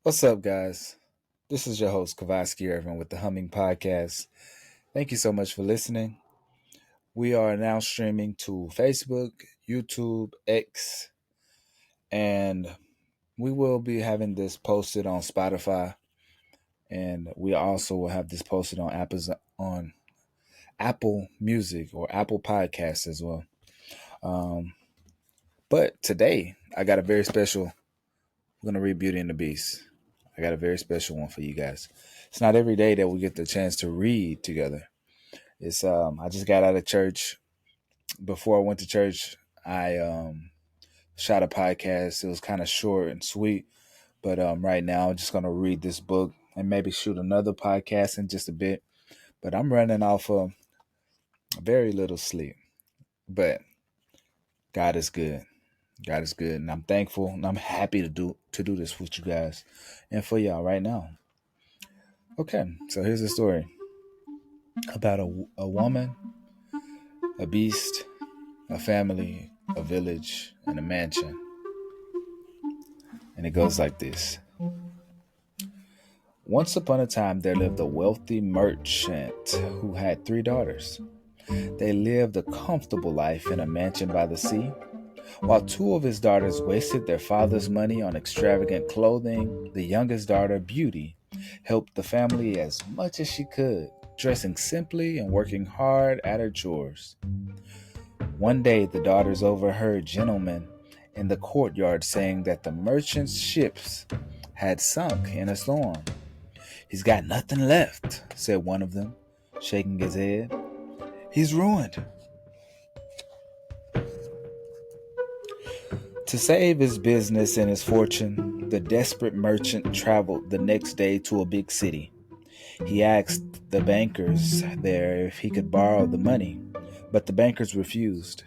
What's up, guys? This is your host, Kavaski Irvin, with the Humming Podcast. Thank you so much for listening. We are now streaming to Facebook, YouTube, X, and we will be having this posted on Spotify, and we also will have this posted on Apple Music or Apple Podcasts as well. Um, but today, I got a very special. I'm gonna read Beauty and the Beast. I got a very special one for you guys. It's not every day that we get the chance to read together. It's I just got out of church. Before I went to church, I shot a podcast. It was kind of short and sweet, but right now I'm just gonna read this book and maybe shoot another podcast in just a bit. But I'm running off of very little sleep. But God is good. God is good, and I'm thankful and I'm happy to do this with you guys and for y'all right now. Okay, so here's the story about a woman, a beast, a family, a village, and a mansion. And it goes like this. Once upon a time, there lived a wealthy merchant who had 3 daughters. They lived a comfortable life in a mansion by the sea. While 2 of his daughters wasted their father's money on extravagant clothing, the youngest daughter, Beauty, helped the family as much as she could, dressing simply and working hard at her chores. One day, the daughters overheard gentlemen in the courtyard saying that the merchant's ships had sunk in a storm. "He's got nothing left," said one of them, shaking his head. "He's ruined." To save his business and his fortune, the desperate merchant traveled the next day to a big city. He asked the bankers there if he could borrow the money, but the bankers refused.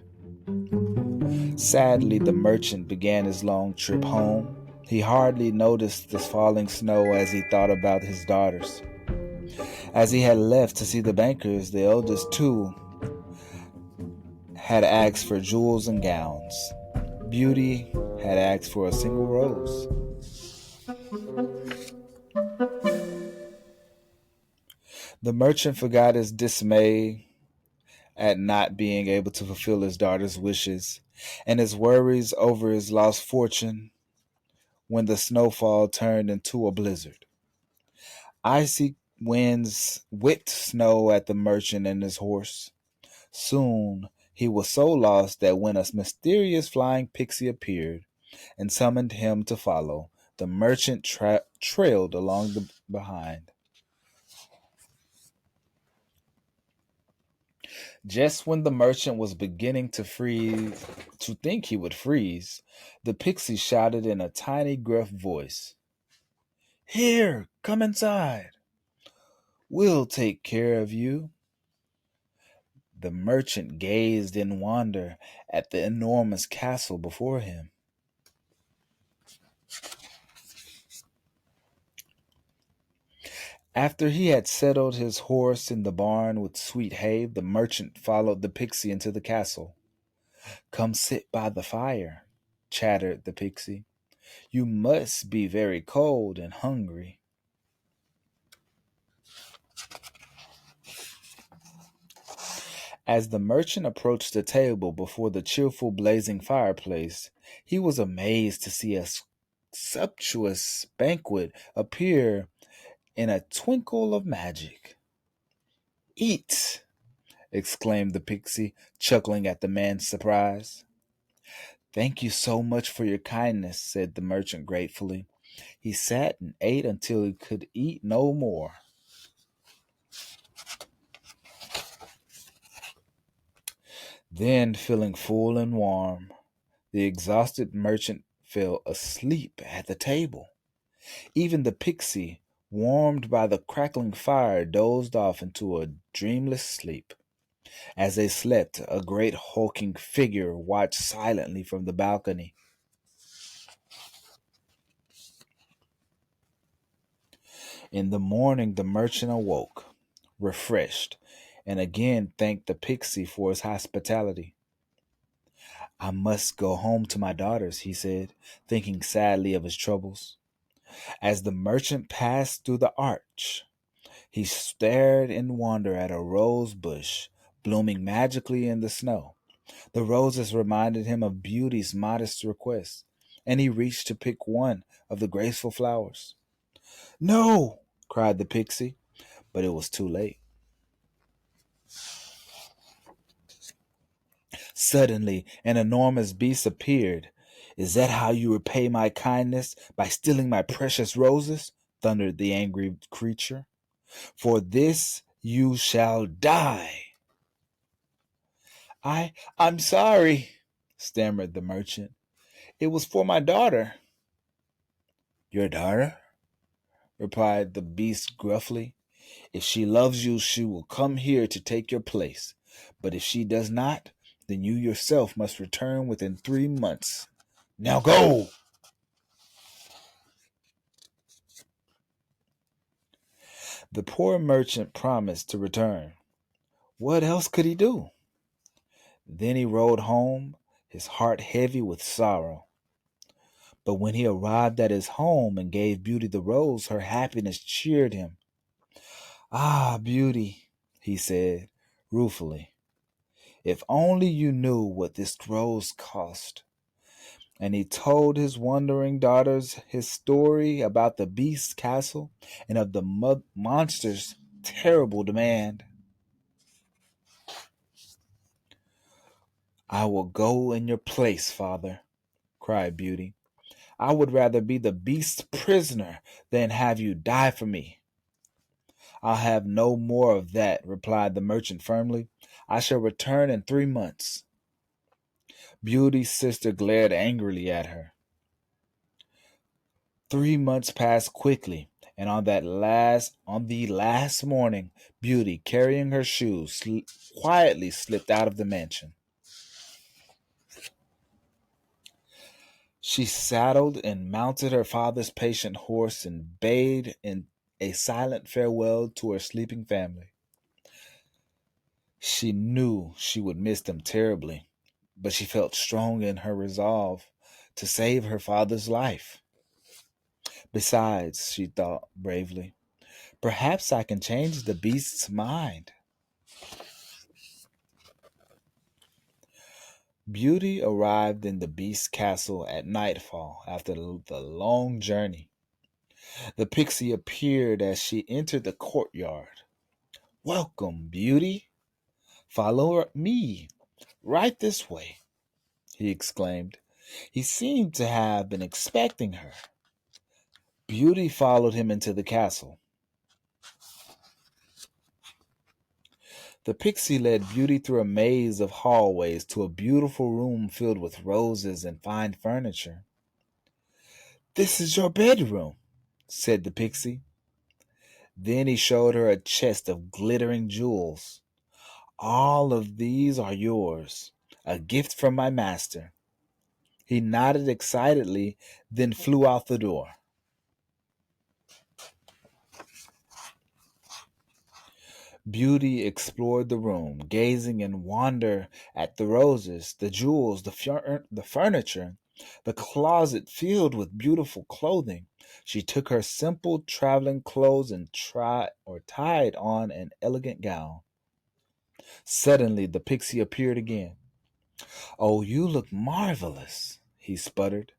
Sadly, the merchant began his long trip home. He hardly noticed the falling snow as he thought about his daughters. As he had left to see the bankers, the eldest two had asked for jewels and gowns. Beauty had asked for a single rose. The merchant forgot his dismay at not being able to fulfill his daughter's wishes and his worries over his lost fortune when the snowfall turned into a blizzard. Icy winds whipped snow at the merchant and his horse. Soon he was so lost that when a mysterious flying pixie appeared and summoned him to follow, the merchant trailed along behind. Just when the merchant was beginning to think he would freeze, the pixie shouted in a tiny, gruff voice, "Here, come inside. We'll take care of you." The merchant gazed in wonder at the enormous castle before him. After he had settled his horse in the barn with sweet hay, the merchant followed the pixie into the castle. "Come sit by the fire," chattered the pixie. "You must be very cold and hungry." As the merchant approached the table before the cheerful blazing fireplace, he was amazed to see a sumptuous banquet appear in a twinkle of magic. "Eat!" exclaimed the pixie, chuckling at the man's surprise. "Thank you so much for your kindness," said the merchant gratefully. He sat and ate until he could eat no more. Then, feeling full and warm, the exhausted merchant fell asleep at the table. Even the pixie, warmed by the crackling fire, dozed off into a dreamless sleep. As they slept, a great hulking figure watched silently from the balcony. In the morning, the merchant awoke, refreshed, and again thanked the pixie for his hospitality. "I must go home to my daughters," he said, thinking sadly of his troubles. As the merchant passed through the arch, he stared in wonder at a rose bush blooming magically in the snow. The roses reminded him of Beauty's modest request, and he reached to pick one of the graceful flowers. No! Cried the pixie, but it was too late. Suddenly, an enormous beast appeared. Is that how you repay my kindness, by stealing my precious roses? Thundered the angry creature. For this you shall die. I'm sorry, stammered the merchant. It was for my daughter. Your daughter? Replied the beast gruffly. If she loves you, she will come here to take your place. But if she does not, then you yourself must return within 3 months. Now go! The poor merchant promised to return. What else could he do? Then he rode home, his heart heavy with sorrow. But when he arrived at his home and gave Beauty the rose, her happiness cheered him. Ah, Beauty, he said ruefully, if only you knew what this rose cost. And he told his wondering daughters his story about the beast's castle and of the monster's terrible demand. I will go in your place, father, cried Beauty. I would rather be the beast's prisoner than have you die for me. I'll have no more of that, replied the merchant firmly. I shall return in 3 months. Beauty's sister glared angrily at her. 3 months passed quickly, and on the last morning, Beauty, carrying her shoes, quietly slipped out of the mansion. She saddled and mounted her father's patient horse and bade in a silent farewell to her sleeping family. She knew she would miss them terribly, but she felt strong in her resolve to save her father's life. Besides, she thought bravely, perhaps I can change the beast's mind. Beauty arrived in the beast's castle at nightfall after the long journey. The pixie appeared as she entered the courtyard. Welcome, Beauty. Follow me, right this way, he exclaimed. He seemed to have been expecting her. Beauty followed him into the castle. The pixie led Beauty through a maze of hallways to a beautiful room filled with roses and fine furniture. This is your bedroom, said the pixie. Then he showed her a chest of glittering jewels. All of these are yours, a gift from my master. He nodded excitedly, then flew out the door. Beauty explored the room, gazing in wonder at the roses, the jewels, the furniture, the closet filled with beautiful clothing. She took her simple traveling clothes and tied on an elegant gown. Suddenly, the pixie appeared again. Oh, you look marvelous, he sputtered.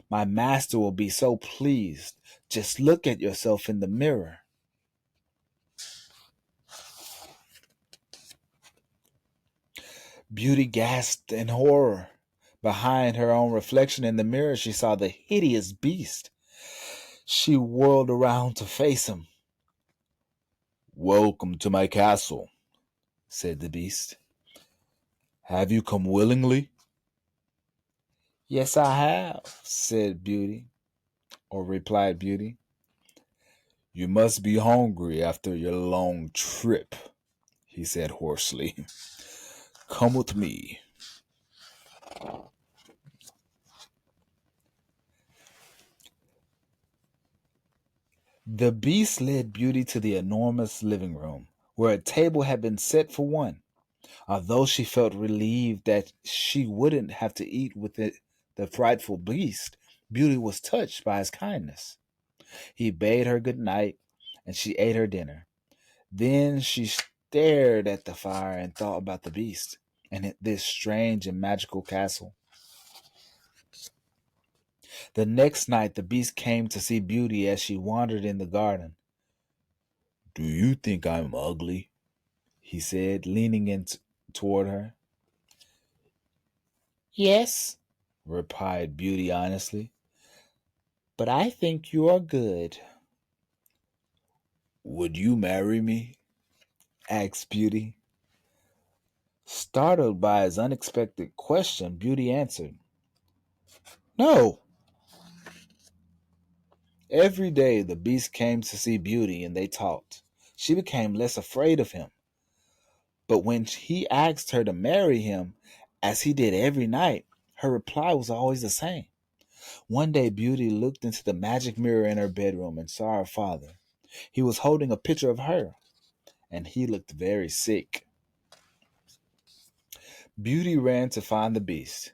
My master will be so pleased. Just look at yourself in the mirror. Beauty gasped in horror. Behind her own reflection in the mirror, she saw the hideous beast. She whirled around to face him. Welcome to my castle, said the beast. Have you come willingly? Yes, I have, replied Beauty. You must be hungry after your long trip, he said hoarsely. Come with me. The beast led Beauty to the enormous living room, where a table had been set for one. Although she felt relieved that she wouldn't have to eat with the frightful beast, Beauty was touched by his kindness. He bade her good night, and she ate her dinner. Then she stared at the fire and thought about the beast and this strange and magical castle. The next night, the beast came to see Beauty as she wandered in the garden. "Do you think I'm ugly?" he said, leaning in toward her. "Yes," replied Beauty honestly, "but I think you are good." "Would you marry me?" asked Beauty. Startled by his unexpected question, Beauty answered, "No." Every day the beast came to see Beauty and they talked. She became less afraid of him. But when he asked her to marry him, as he did every night, her reply was always the same. One day Beauty looked into the magic mirror in her bedroom and saw her father. He was holding a picture of her, and he looked very sick. Beauty ran to find the beast.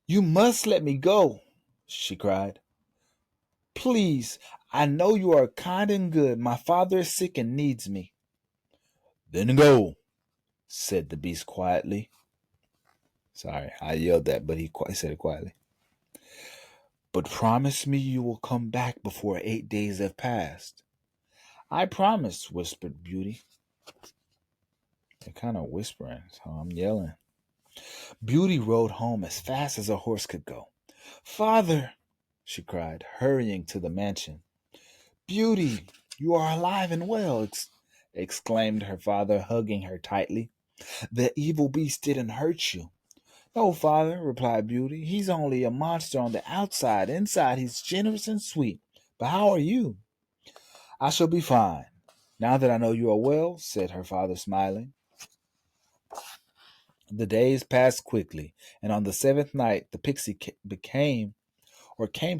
"You must let me go," she cried. "Please, I know you are kind and good. My father is sick and needs me." "Then go," said the beast quietly. Sorry, I yelled that, but he said it quietly. "But promise me you will come back before 8 days have passed." "I promise," whispered Beauty. They're kind of whispering, so I'm yelling. Beauty rode home as fast as her horse could go. "Father," she cried, hurrying to the mansion. "Beauty, you are alive and well," exclaimed her father, hugging her tightly. "The evil beast didn't hurt you." "No, father," replied Beauty. "He's only a monster on the outside. Inside, he's generous and sweet. But how are you?" "I shall be fine, now that I know you are well," said her father, smiling. The days passed quickly, and on the seventh night the pixie came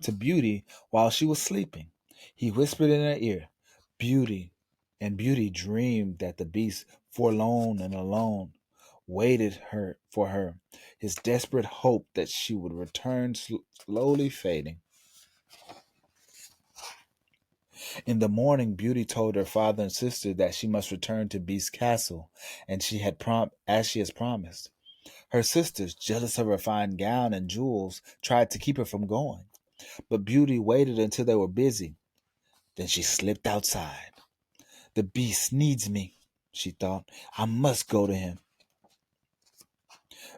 to Beauty while she was sleeping. He whispered in her ear, "Beauty," and Beauty dreamed that the beast, forlorn and alone, waited for her, his desperate hope that she would return slowly fading. In the morning, Beauty told her father and sister that she must return to Beast's castle, and as she has promised. Her sisters, jealous of her fine gown and jewels, tried to keep her from going, but Beauty waited until they were busy. Then she slipped outside. "The beast needs me," she thought. "I must go to him."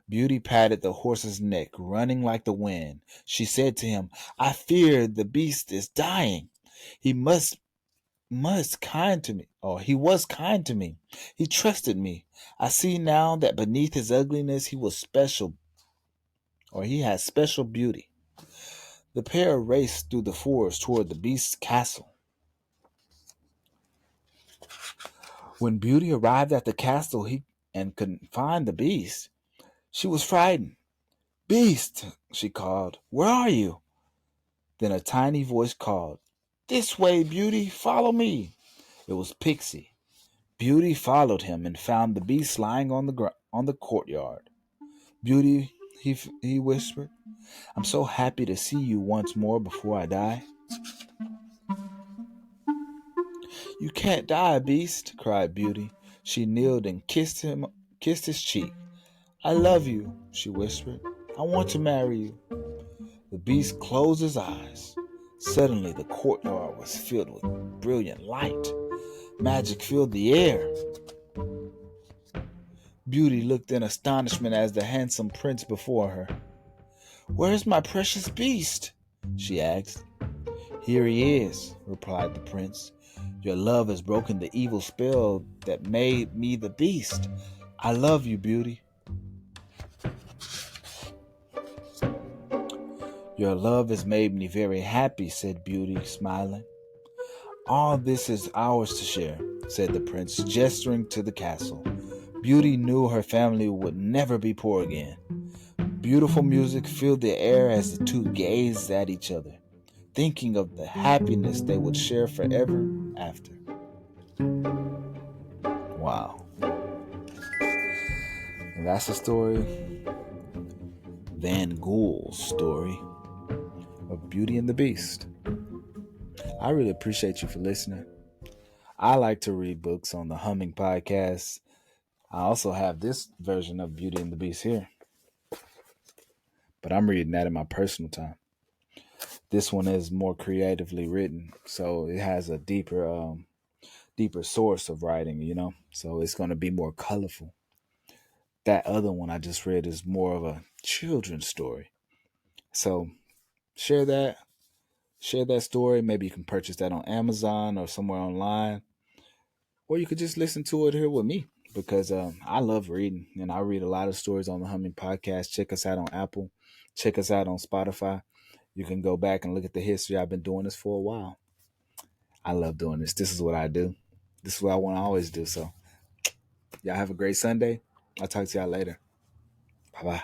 Beauty patted the horse's neck, running like the wind. She said to him, "I fear the beast is dying. He must kind to me. Oh, he was kind to me. He trusted me. I see now that beneath his ugliness he has special beauty." The pair raced through the forest toward the beast's castle. When Beauty arrived at the castle and couldn't find the beast, she was frightened. "Beast," she called, "where are you?" Then a tiny voice called, "This way, Beauty, follow me." It was Pixie. Beauty followed him and found the beast lying on the courtyard. "Beauty," he whispered, "I'm so happy to see you once more before I die." "You can't die, Beast," cried Beauty. She kneeled and kissed his cheek. "I love you," she whispered. "I want to marry you." The beast closed his eyes. Suddenly, the courtyard was filled with brilliant light. Magic filled the air. Beauty looked in astonishment as the handsome prince before her. "Where's my precious beast?" she asked. "Here he is," replied the prince. "Your love has broken the evil spell that made me the beast. I love you, Beauty." "Your love has made me very happy," said Beauty, smiling. "All this is ours to share," said the prince, gesturing to the castle. Beauty knew her family would never be poor again. Beautiful music filled the air as the two gazed at each other, thinking of the happiness they would share forever after. Wow. And that's the story, Van Gool's story of Beauty and the Beast. I really appreciate you for listening. I like to read books on the Humming Podcast. I also have this version of Beauty and the Beast here, but I'm reading that in my personal time. This one is more creatively written, so it has a deeper source of writing, So it's going to be more colorful. That other one I just read is more of a children's story. So share that, share that story. Maybe you can purchase that on Amazon or somewhere online, or you could just listen to it here with me because I love reading and I read a lot of stories on the Humming Podcast. Check us out on Apple. Check us out on Spotify. You can go back and look at the history. I've been doing this for a while. I love doing this. This is what I do. This is what I want to always do. So y'all have a great Sunday. I'll talk to y'all later. Bye bye.